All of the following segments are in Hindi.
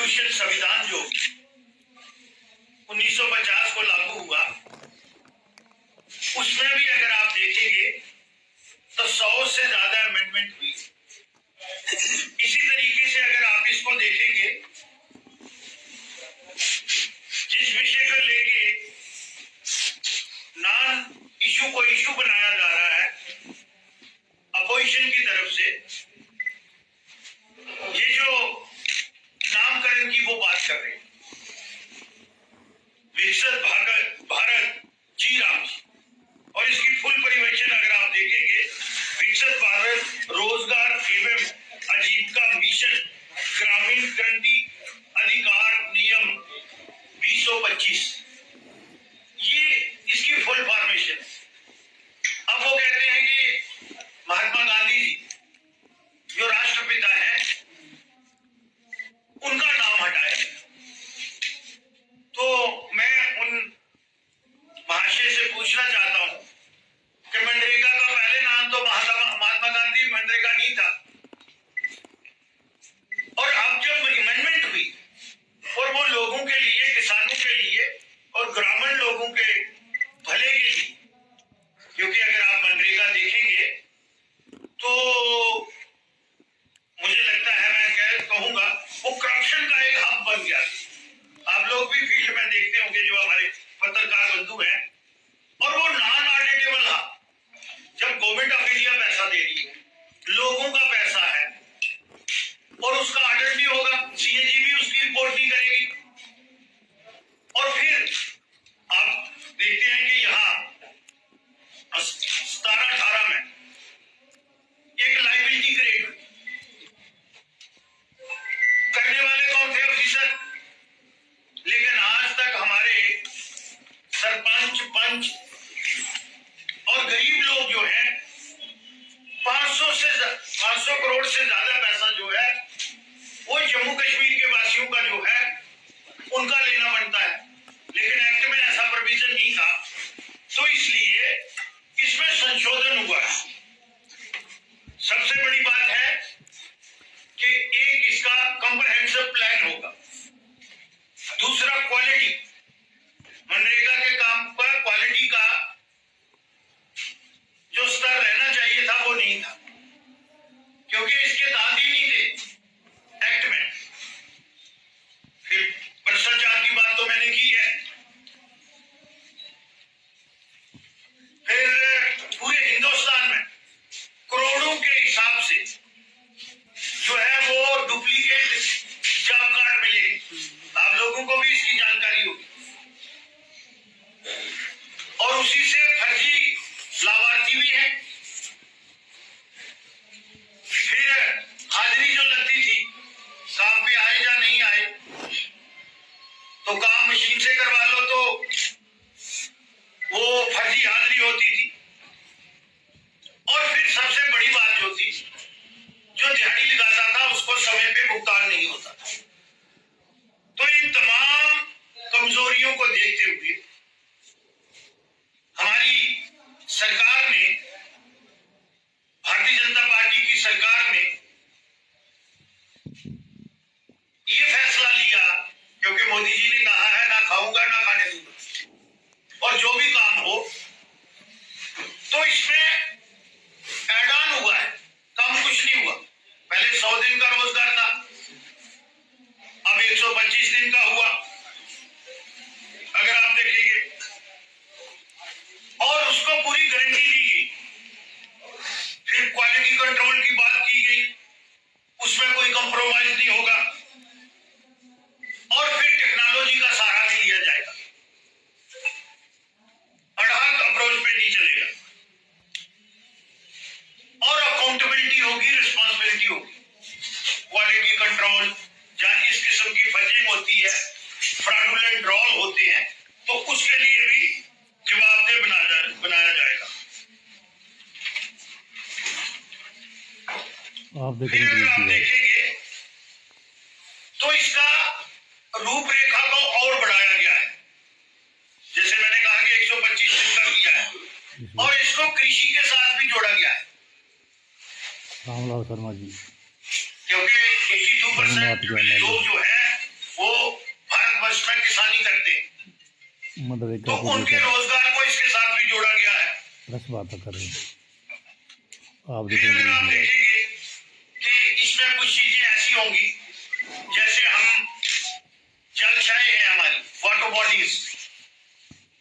कॉन्स्टिट्यूशन संविधान जो 1950 को लागू हुआ, उसमें भी अगर आप देखेंगे तो 100 से ज्यादा अमेंडमेंट हुई। इसी तरीके से अगर आप इसको देखेंगे, जिस विषय को लेके नॉन इशू को इशू बनाया जा रहा है अपोजिशन की तरफ से, ये जो नामकरण की वो बात कर रहे हैं, विकसित भारत जी राम जी, और इसकी फुल परिवर्तन अगर आप देखेंगे, विकसित भारत रोजगार एवं आजीविका मिशन ग्रामीण क्रांति अधिकार नियम 2025, ये इसकी फुल फॉर्मेशन है। अब वो कहते हैं कि महात्मा गांधी जी जो राष्ट्रपिता हैं उनका नाम हटाया। तो मैं उन महाशय से पूछना चाहता हूं कि मनरेगा का पहले नाम तो महात्मा गांधी मनरेगा नहीं था, और अब जब अमेंडमेंट हुई और वो लोगों के लिए, किसानों के लिए और ग्रामीण लोगों के भले के लिए, क्योंकि अगर आप मनरेगा देखेंगे तो मुझे लगता है, मैं कहूंगा वो करप्शन का एक हब बन गया। आप लोग भी फील्ड में देखते होंगे जो हमारे पत्रकार बंधु हैं, और वो नॉन ऑडिटेबल था। जब गवर्नमेंट ऑफ इंडिया पैसा दे रही है, लोगों का पैसा है, और उसका ऑडिट नहीं होगा, सीएजी भी उसकी रिपोर्ट नहीं करेगी, और फिर आप देखते हैं कि यहाँ 17-18 में एक लाइबिलिटी क्रिएट हुई। करने वाले कौन थे? ऑफिसर। लेकिन आज तक हमारे सरपंच, पंच और गरीब लोग जो हैं 500 करोड़ से ज्यादा पैसा जो है वो जम्मू कश्मीर के वासियों का जो है उनका लेना बनता है, लेकिन एक्ट में ऐसा प्रोविजन नहीं था, तो इसलिए इसमें संशोधन हुआ है। सबसे बड़ी बात है कि एक इसका कॉम्प्रिहेंसिव प्लान होगा, दूसरा क्वालिटी, मनरेगा के काम पर क्वालिटी का जो स्तर रहना चाहिए था वो नहीं था, क्योंकि इसके दांत ही नहीं थे एक्ट में। फिर भ्रष्टाचार की बात तो मैंने की है, फिर पूरे हिंदुस्तान में करोड़ों के हिसाब से जो है वो डुप्लीकेट जॉब कार्ड मिले। आप लोगों को भी इसकी जानकारी होगी, और उसी से फर्जी लाभार्थी भी हैं। फिर हाजिरी जो लगती थी, काम पे आए या नहीं आए, तो काम मशीन से करवा लो तो वो फर्जी हाजिरी होती थी। और फिर सबसे बड़ी बात जो थी, जो दिहाड़ी लगाता था उसको समय पे भुगतान नहीं होता था। तो इन तमाम कमजोरियों को देखते हुए हमारी सरकार ने, भारतीय जनता पार्टी की सरकार ने ये फैसला लिया, क्योंकि मोदी जी ने कहा है ना खाऊंगा ना खाने दूंगा, और जो भी काम हो, तो इसमें एड ऑन हुआ है, कम कुछ नहीं हुआ। पहले 100 दिन का रोजगार था, अब 125 दिन का हुआ अगर आप देखेंगे, और उसको पूरी गारंटी दी गई। फिर क्वालिटी कंट्रोल की बात की गई, उसमें कोई कॉम्प्रोमाइज नहीं होगा, और फिर टेक्नोलॉजी का सहारा भी लिया जाएगा, अड़ाक अप्रोच पे नहीं चलेगा, और अकाउंटेबिलिटी होगी, रिस्पॉन्सिबिलिटी होगी। क्वालिटी कंट्रोल जहां इस किस्म की फर्जिंग होती है, फ्रॉडुलेंट रोल होते हैं, तो उसके लिए भी जवाबदेह बनाया जाएगा। फिर अगर आप देखेंगे तो इसका रूपरेखा को और बढ़ाया गया है। जैसे मैंने कहा कि 125 दिन का किया है, और इसको कृषि के साथ भी जोड़ा गया है। रामलाल शर्मा जी, क्योंकि 82% लोग जो है वो भारतवर्ष में किसानी करते हैं, तो उनके रोजगार को इसके साथ भी जोड़ा गया है। बात कर रहे हैं आप फिर अगर आप देखेंगे कि इसमें कुछ चीजें ऐसी होंगी, जैसे हम जलशाएं हैं हमारी वाटर बॉडीज,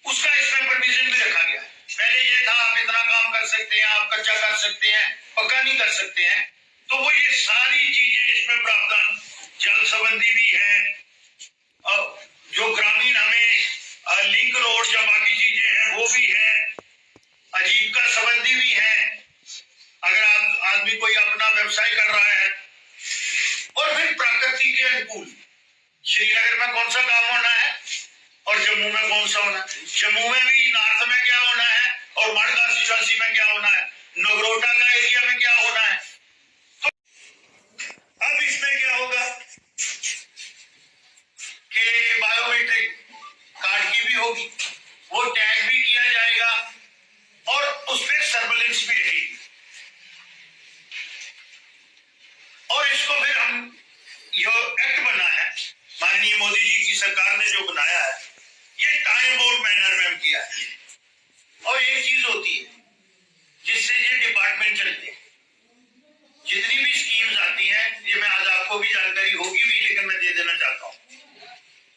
उसका इसमें प्रोविजन भी रखा गया। पहले ये था आप इतना काम कर सकते हैं, आप कच्चा कर सकते हैं, पक्का नहीं कर सकते हैं, तो वो ये सारी चीजें इसमें प्रावधान जल संबंधी भी है, और जो ग्रामीण हमें लिंक रोड या बाकी चीजें हैं वो भी है, आजीविका संबंधी भी है, अगर आदमी कोई अपना व्यवसाय कर रहा है, और फिर प्रकृति के अनुकूल श्रीनगर में कौन सा काम होना है और जम्मू में कौन सा होना है, जम्मू में भी नॉर्थ में क्या होना है और मड कांस्टिट्यूएंसी में क्या होना है, नगरोटा का एरिया में क्या होना है। तो अब इसमें क्या होगा कि बायोमेट्रिक कार्ड की भी होगी, वो टैग भी किया जाएगा और उस पर सर्वेलेंस भी रहेगी, और इसको फिर हम जो एक्ट बना है माननीय मोदी जी की सरकार ने जो बनाया है, ये टाइम बाउंड मैनर में किया है। और एक चीज होती है जिससे ये डिपार्टमेंट चलते हैं, जितनी भी स्कीम्स आती हैं, ये मैं आज आपको भी जानकारी होगी भी, लेकिन मैं दे देना चाहता हूँ,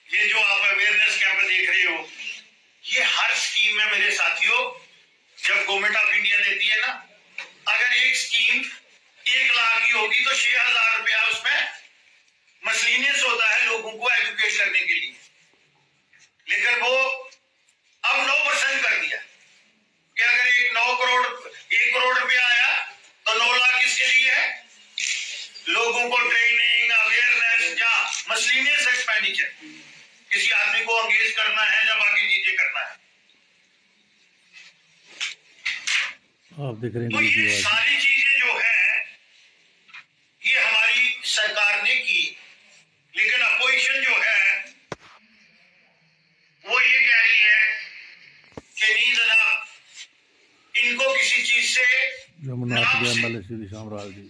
ये जो आप अवेयरनेस कैंप देख रहे हो, ये हर स्कीम में मेरे साथियों, जब गवर्नमेंट ऑफ इंडिया देती है ना, अगर एक स्कीम 1 लाख की होगी तो 6,000 रुपया उसमें मसलिनियस होता है लोगों को एजुकेट करने के लिए, लेकिन वो अब 9% कर दिया कि अगर 1 करोड़ रुपया आया तो 9 लाख किसके लिए है, लोगों को ट्रेनिंग, अवेयरनेस या मसलिनियस एक्सपेंडिचर, किसी आदमी को एंगेज करना है या बाकी चीजें करना है। आप देख रहे हैं तो ये सारी चीजें जो है ये हमारी सरकार ने की, लेकिन अपोजिशन जो है वो ये कह रही है कि नहीं जनाब, इनको किसी चीज से जमुना एमएलए श्री शामराज जी